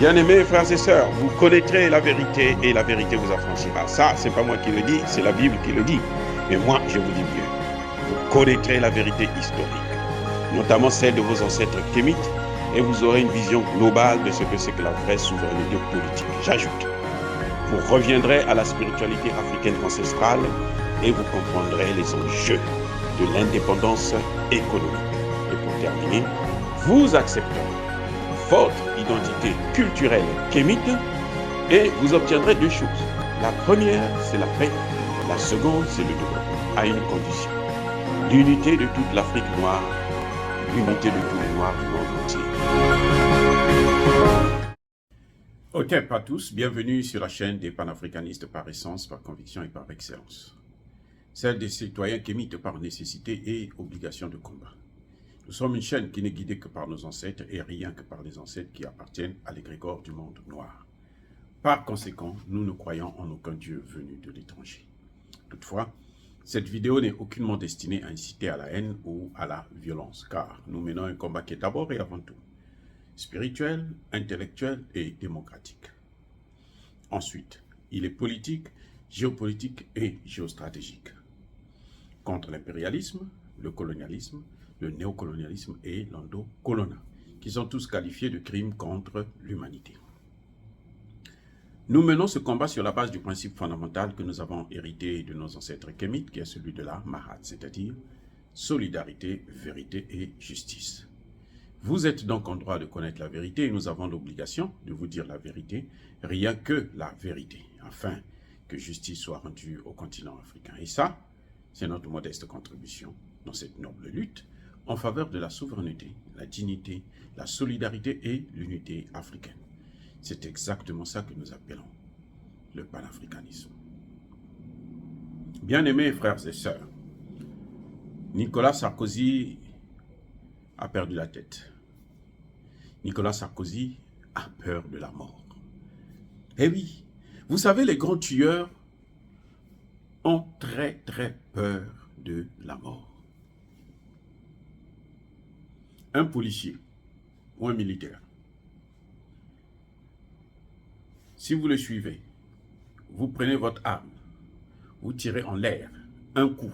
Bien-aimés frères et sœurs, vous connaîtrez la vérité et la vérité vous affranchira. Ça, c'est pas moi qui le dis, c'est la Bible qui le dit. Mais moi, je vous dis mieux. Vous connaîtrez la vérité historique, notamment celle de vos ancêtres kémites, et vous aurez une vision globale de ce que c'est que la vraie souveraineté politique. J'ajoute, vous reviendrez à la spiritualité africaine ancestrale et vous comprendrez les enjeux de l'indépendance économique. Et pour terminer, vous accepterez votre identité culturelle kémite et vous obtiendrez deux choses. La première, c'est la paix. La seconde, c'est le développement, à une condition. L'unité de toute l'Afrique noire, l'unité de tous les Noirs du monde entier. Ok, pas tous, bienvenue sur la chaîne des panafricanistes par essence, par conviction et par excellence. Celle des citoyens kémites par nécessité et obligation de combat. Nous sommes une chaîne qui n'est guidée que par nos ancêtres et rien que par les ancêtres qui appartiennent à l'égrégore du monde noir. Par conséquent, nous ne croyons en aucun Dieu venu de l'étranger. Toutefois, cette vidéo n'est aucunement destinée à inciter à la haine ou à la violence, car nous menons un combat qui est d'abord et avant tout spirituel, intellectuel et démocratique. Ensuite, il est politique, géopolitique et géostratégique. Contre l'impérialisme, le colonialisme, le néocolonialisme et l'endocolonat, qui sont tous qualifiés de crimes contre l'humanité. Nous menons ce combat sur la base du principe fondamental que nous avons hérité de nos ancêtres kémites, qui est celui de la Mahat, c'est-à-dire solidarité, vérité et justice. Vous êtes donc en droit de connaître la vérité et nous avons l'obligation de vous dire la vérité, rien que la vérité, afin que justice soit rendue au continent africain. Et ça, c'est notre modeste contribution dans cette noble lutte en faveur de la souveraineté, la dignité, la solidarité et l'unité africaine. C'est exactement ça que nous appelons le panafricanisme. Bien-aimés frères et sœurs, Nicolas Sarkozy a perdu la tête. Nicolas Sarkozy a peur de la mort. Eh oui, vous savez, les grands tueurs ont très peur de la mort. Un policier ou un militaire, si vous le suivez, vous prenez votre arme, vous tirez en l'air, un coup,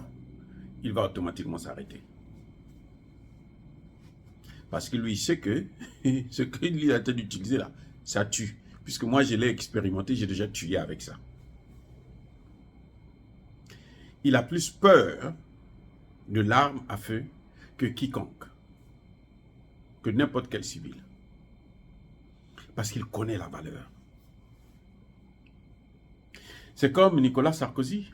il va automatiquement s'arrêter. Parce que lui, il sait que ce qu'il a en train d'utiliser là, ça tue. Puisque moi, je l'ai expérimenté, j'ai déjà tué avec ça. Il a plus peur de l'arme à feu que quiconque, que n'importe quel civil. Parce qu'il connaît la valeur. C'est comme Nicolas Sarkozy.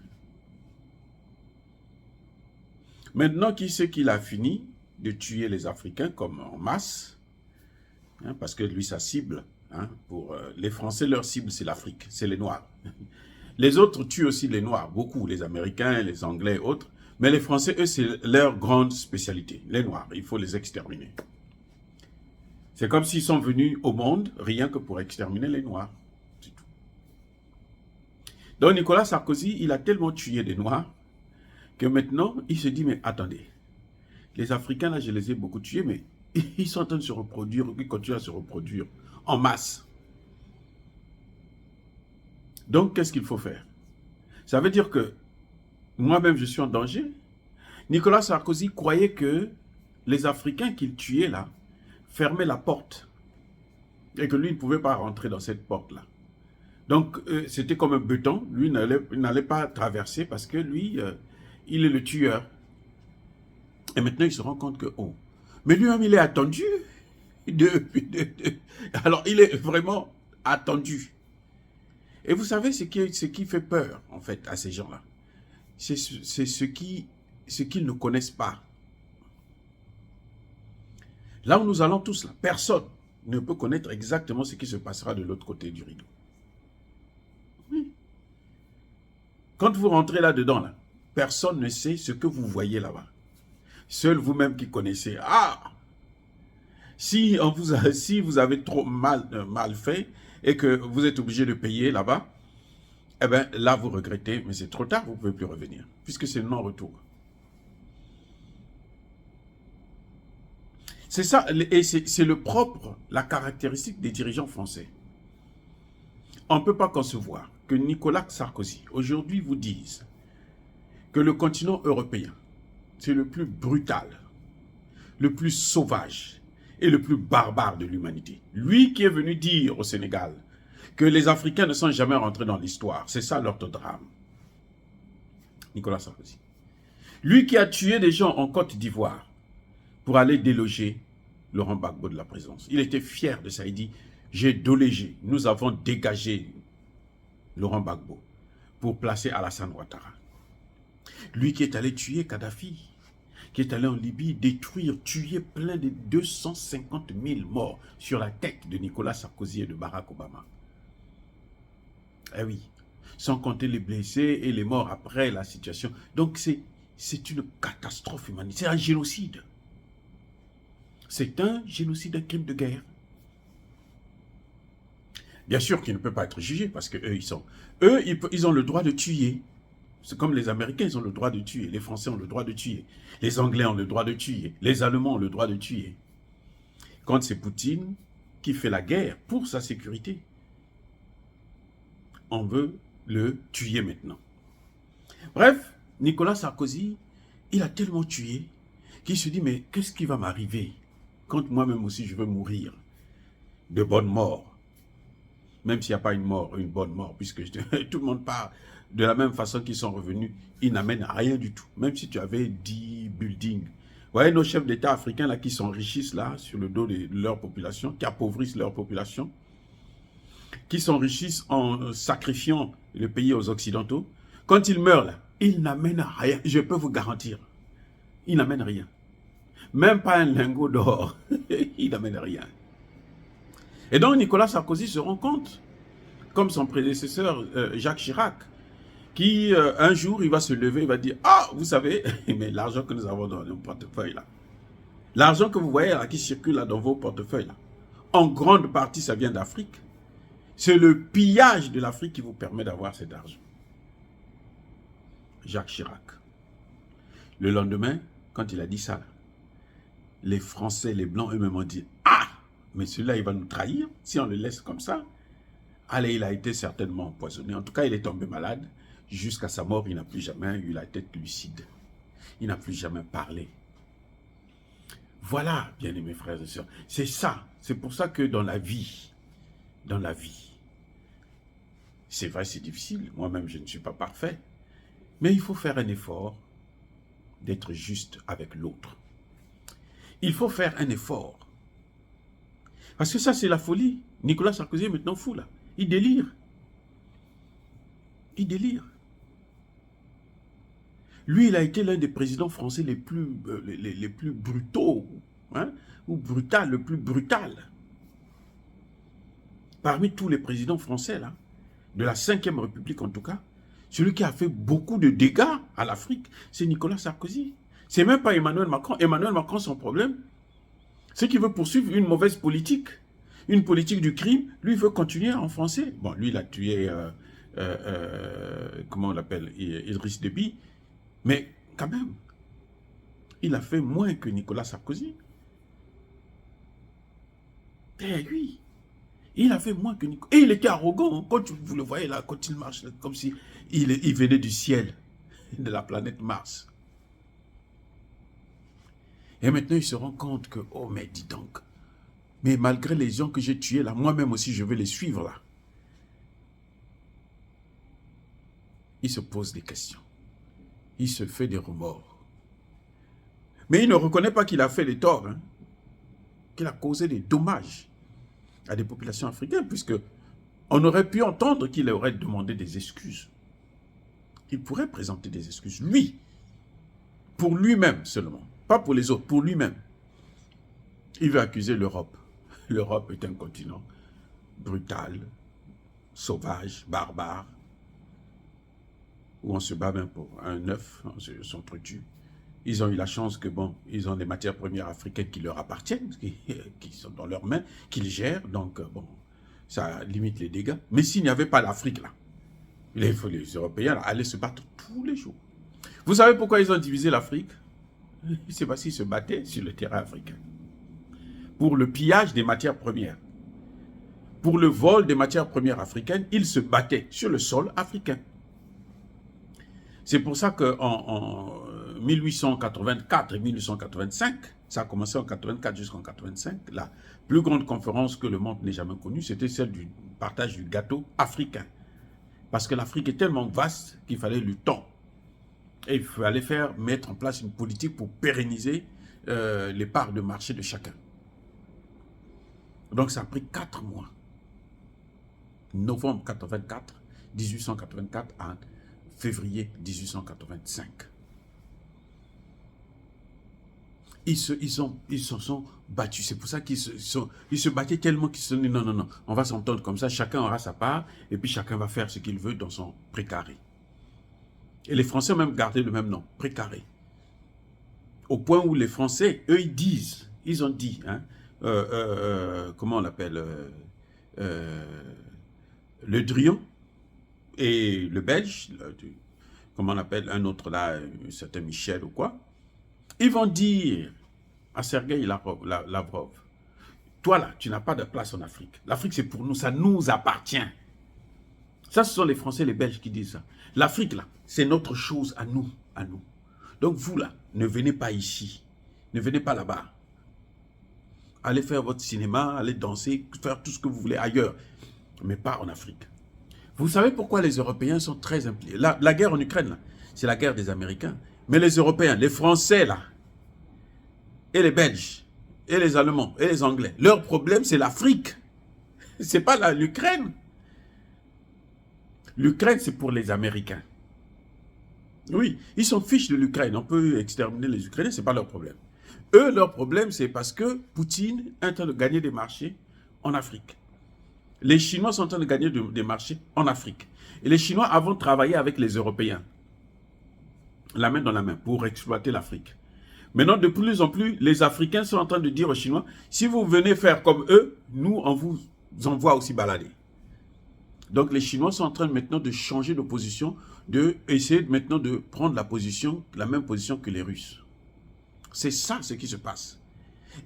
Maintenant qu'il sait qu'il a fini de tuer les Africains comme en masse, hein, parce que lui, sa cible, hein, pour les Français, leur cible, c'est l'Afrique, c'est les Noirs. Les autres tuent aussi les Noirs, beaucoup, les Américains, les Anglais et autres, mais les Français, eux, c'est leur grande spécialité, les Noirs, il faut les exterminer. C'est comme s'ils sont venus au monde rien que pour exterminer les Noirs, c'est tout. Donc Nicolas Sarkozy, il a tellement tué des Noirs que maintenant, il se dit, mais attendez, les Africains, là, je les ai beaucoup tués, mais ils sont en train de se reproduire, ils continuent à se reproduire en masse. Donc, qu'est-ce qu'il faut faire? Ça veut dire que moi-même, je suis en danger. Nicolas Sarkozy croyait que les Africains qu'il tuait, là, fermaient la porte. Et que lui, il ne pouvait pas rentrer dans cette porte-là. Donc, c'était comme un béton. Lui, il n'allait pas traverser parce que lui, il est le tueur. Et maintenant, il se rend compte que, oh, mais lui-même, il est attendu. Alors, il est vraiment attendu. Et vous savez ce qui fait peur, en fait, à ces gens-là. C'est ce qu'ils ne connaissent pas. Là où nous allons tous, là, personne ne peut connaître exactement ce qui se passera de l'autre côté du rideau. Oui. Quand vous rentrez là-dedans, là, personne ne sait ce que vous voyez là-bas. Seul vous-même qui connaissez. Ah! Si vous avez trop mal fait et que vous êtes obligé de payer là-bas, eh bien là vous regrettez, mais c'est trop tard, vous ne pouvez plus revenir, puisque c'est le non-retour. C'est ça, et c'est la caractéristique des dirigeants français. On ne peut pas concevoir que Nicolas Sarkozy, aujourd'hui, vous dise que le continent européen, c'est le plus brutal, le plus sauvage et le plus barbare de l'humanité. Lui qui est venu dire au Sénégal que les Africains ne sont jamais rentrés dans l'histoire. C'est ça l'orthodrame. Nicolas Sarkozy. Lui qui a tué des gens en Côte d'Ivoire pour aller déloger Laurent Gbagbo de la présidence. Il était fier de ça. Il dit, j'ai délogé, nous avons dégagé Laurent Gbagbo pour placer Alassane Ouattara. Lui qui est allé tuer Kadhafi, qui est allé en Libye détruire, tuer plein de 250 000 morts sur la tête de Nicolas Sarkozy et de Barack Obama. Eh oui, sans compter les blessés et les morts après la situation. Donc c'est une catastrophe humanitaire, c'est un génocide. C'est un génocide, un crime de guerre. Bien sûr qu'il ne peut pas être jugé parce que ils ont le droit de tuer. C'est comme les Américains, ils ont le droit de tuer. Les Français ont le droit de tuer. Les Anglais ont le droit de tuer. Les Allemands ont le droit de tuer. Quand c'est Poutine qui fait la guerre pour sa sécurité, on veut le tuer maintenant. Bref, Nicolas Sarkozy, il a tellement tué qu'il se dit, mais qu'est-ce qui va m'arriver quand moi-même aussi je veux mourir de bonne mort? Même s'il n'y a pas une bonne mort, puisque tout le monde part de la même façon qu'ils sont revenus, ils n'amènent rien du tout. Même si tu avais 10 buildings. Vous voyez nos chefs d'État africains là qui s'enrichissent là sur le dos de leur population, qui appauvrissent leur population, qui s'enrichissent en sacrifiant le pays aux Occidentaux. Quand ils meurent là, ils n'amènent rien. Je peux vous garantir. Ils n'amènent rien. Même pas un lingot d'or. Ils n'amènent rien. Et donc Nicolas Sarkozy se rend compte, comme son prédécesseur Jacques Chirac, qui un jour il va se lever, il va dire, ah vous savez, mais l'argent que nous avons dans nos portefeuilles là, l'argent que vous voyez là qui circule là dans vos portefeuilles là, en grande partie ça vient d'Afrique. C'est le pillage de l'Afrique qui vous permet d'avoir cet argent. Jacques Chirac. Le lendemain, quand il a dit ça, les Français, les Blancs eux-mêmes ont dit, ah, mais celui-là il va nous trahir si on le laisse comme ça. Allez, il a été certainement empoisonné. En tout cas, il est tombé malade. Jusqu'à sa mort, il n'a plus jamais eu la tête lucide. Il n'a plus jamais parlé. Voilà, bien-aimés frères et sœurs. C'est ça. C'est pour ça que dans la vie, c'est vrai, c'est difficile. Moi-même, je ne suis pas parfait. Mais il faut faire un effort d'être juste avec l'autre. Il faut faire un effort. Parce que ça, c'est la folie. Nicolas Sarkozy est maintenant fou, là. Il délire. Il délire. Lui, il a été l'un des présidents français les plus brutaux, hein, ou brutal, le plus brutal. Parmi tous les présidents français, là, de la 5e République en tout cas, celui qui a fait beaucoup de dégâts à l'Afrique, c'est Nicolas Sarkozy. C'est même pas Emmanuel Macron. Emmanuel Macron, son problème, c'est qu'il veut poursuivre une mauvaise politique. Une politique du crime, lui, il veut continuer en français. Bon, lui, il a tué, comment on l'appelle, Idriss Déby. Mais quand même, il a fait moins que Nicolas Sarkozy. Et lui, il a fait moins que Nicolas. Et il était arrogant. Hein. Quand vous le voyez là, quand il marche, là, comme si il venait du ciel, de la planète Mars. Et maintenant, il se rend compte que, oh, mais dis donc, mais malgré les gens que j'ai tués là, moi-même aussi, je vais les suivre là. Il se pose des questions. Il se fait des remords. Mais il ne reconnaît pas qu'il a fait des torts, hein, qu'il a causé des dommages à des populations africaines, puisque on aurait pu entendre qu'il aurait demandé des excuses. Il pourrait présenter des excuses, lui, pour lui-même seulement, pas pour les autres, pour lui-même. Il veut accuser l'Europe. L'Europe est un continent brutal, sauvage, barbare, où on se bat même pour un œuf, on s'entretue. Ils ont eu la chance que, bon, ils ont des matières premières africaines qui leur appartiennent, qui sont dans leurs mains, qu'ils gèrent, donc, bon, ça limite les dégâts. Mais s'il n'y avait pas l'Afrique, là, les Européens là, allaient se battre tous les jours. Vous savez pourquoi ils ont divisé l'Afrique? C'est parce qu'ils se battaient sur le terrain africain. Pour le pillage des matières premières. pour le vol des matières premières africaines, ils se battaient sur le sol africain. C'est pour ça qu'en 1884 et 1885, ça a commencé en 84 jusqu'en 85, la plus grande conférence que le monde n'ait jamais connue, c'était celle du partage du gâteau africain. Parce que l'Afrique est tellement vaste qu'il fallait du temps. Et il fallait mettre en place une politique pour pérenniser les parts de marché de chacun. Donc ça a pris 4 mois. Novembre 84, 1884 à février 1885. Ils se sont battus. C'est pour ça qu'ils se battaient tellement qu'ils se sont dit non, non, non, on va s'entendre comme ça, chacun aura sa part et puis chacun va faire ce qu'il veut dans son précaré. Et les Français ont même gardé le même nom, précaré. Au point où les Français, eux, ils ont dit, hein, comment on l'appelle, le Drian et le Belge, comment on appelle un autre là, un certain Michel ou quoi, ils vont dire à Sergueï Lavrov, toi là, tu n'as pas de place en Afrique. L'Afrique c'est pour nous, ça nous appartient. Ça, ce sont les Français et les Belges qui disent ça. L'Afrique là, c'est notre chose à nous, à nous. Donc vous là, ne venez pas ici, ne venez pas là-bas. Allez faire votre cinéma, allez danser, faire tout ce que vous voulez ailleurs, mais pas en Afrique. Vous savez pourquoi les Européens sont très impliqués? La guerre en Ukraine, c'est la guerre des Américains. Mais les Européens, les Français, là, et les Belges, et les Allemands, et les Anglais, leur problème, c'est l'Afrique. Ce n'est pas l'Ukraine. L'Ukraine, c'est pour les Américains. Oui, ils s'en fichent de l'Ukraine. On peut exterminer les Ukrainiens, ce n'est pas leur problème. Eux, leur problème, c'est parce que Poutine est en train de gagner des marchés en Afrique. Les Chinois sont en train de gagner des marchés en Afrique. Et les Chinois avons travaillé avec les Européens, la main dans la main, pour exploiter l'Afrique. Maintenant, de plus en plus, les Africains sont en train de dire aux Chinois, si vous venez faire comme eux, nous, on vous envoie aussi balader. Donc, les Chinois sont en train maintenant de changer de position, d'essayer maintenant de prendre la même position que les Russes. C'est ça ce qui se passe.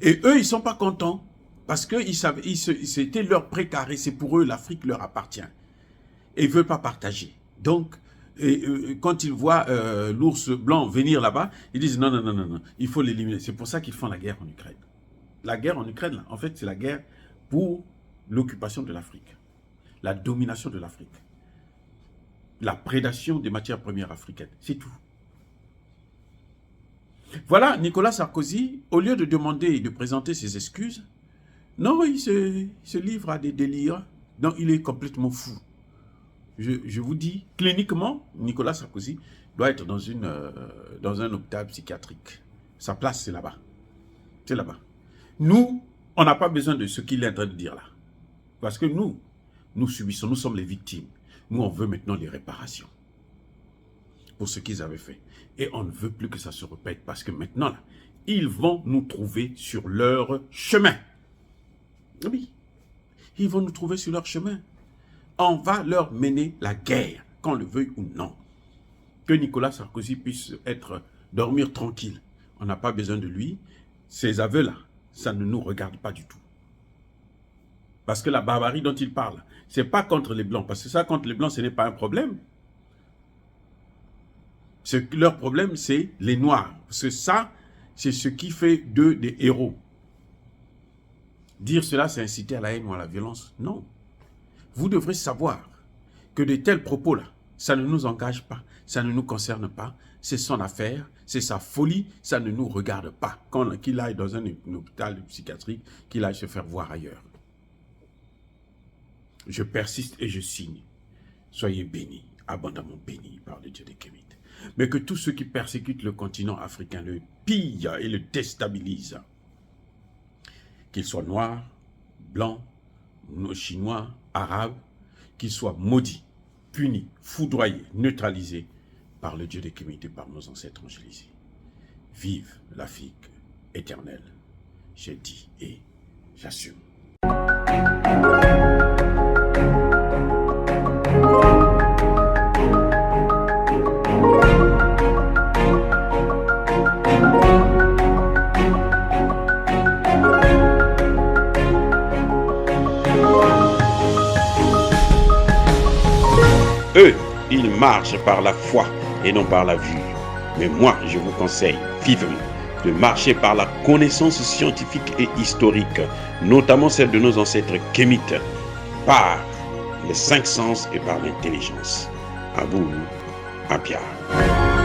Et eux, ils ne sont pas contents parce que c'était leur précaré, c'est pour eux, l'Afrique leur appartient. Et ils ne veulent pas partager. Donc, quand ils voient l'ours blanc venir là-bas, ils disent non, non, non, non, non, il faut l'éliminer. C'est pour ça qu'ils font la guerre en Ukraine. La guerre en Ukraine, là, en fait, c'est la guerre pour l'occupation de l'Afrique, la domination de l'Afrique, la prédation des matières premières africaines. C'est tout. Voilà, Nicolas Sarkozy, au lieu de demander et de présenter ses excuses, non, il se livre à des délires. Non, il est complètement fou. Je vous dis, cliniquement, Nicolas Sarkozy doit être dans un hôpital psychiatrique. Sa place, c'est là-bas. C'est là-bas. Nous, on n'a pas besoin de ce qu'il est en train de dire là. Parce que nous subissons, nous sommes les victimes. Nous, on veut maintenant les réparations pour ce qu'ils avaient fait. Et on ne veut plus que ça se répète parce que maintenant, là, ils vont nous trouver sur leur chemin. Oui, ils vont nous trouver sur leur chemin. On va leur mener la guerre, qu'on le veuille ou non. Que Nicolas Sarkozy puisse dormir tranquille. On n'a pas besoin de lui. Ces aveux-là, ça ne nous regarde pas du tout. Parce que la barbarie dont il parle, ce n'est pas contre les Blancs. Parce que ça, contre les Blancs, ce n'est pas un problème. Leur problème, c'est les Noirs. Parce que ça, c'est ce qui fait d'eux des héros. Dire cela, c'est inciter à la haine ou à la violence. Non. Vous devrez savoir que de tels propos-là, ça ne nous engage pas, ça ne nous concerne pas, c'est son affaire, c'est sa folie, ça ne nous regarde pas. Qu'il aille dans un hôpital psychiatrique, qu'il aille se faire voir ailleurs. Je persiste et je signe. Soyez bénis, abondamment bénis par le Dieu des Kémites. Mais que tous ceux qui persécutent le continent africain le pillent et le déstabilisent, qu'ils soient noirs, blancs, chinois, arabes, qu'ils soient maudits, punis, foudroyés, neutralisés par le Dieu des Kémites et par nos ancêtres angélisés. Vive l'Afrique éternelle. J'ai dit et j'assume. Eux, ils marchent par la foi et non par la vue. Mais moi, je vous conseille vivement de marcher par la connaissance scientifique et historique, notamment celle de nos ancêtres kémites, par les cinq sens et par l'intelligence. À vous, à Pierre.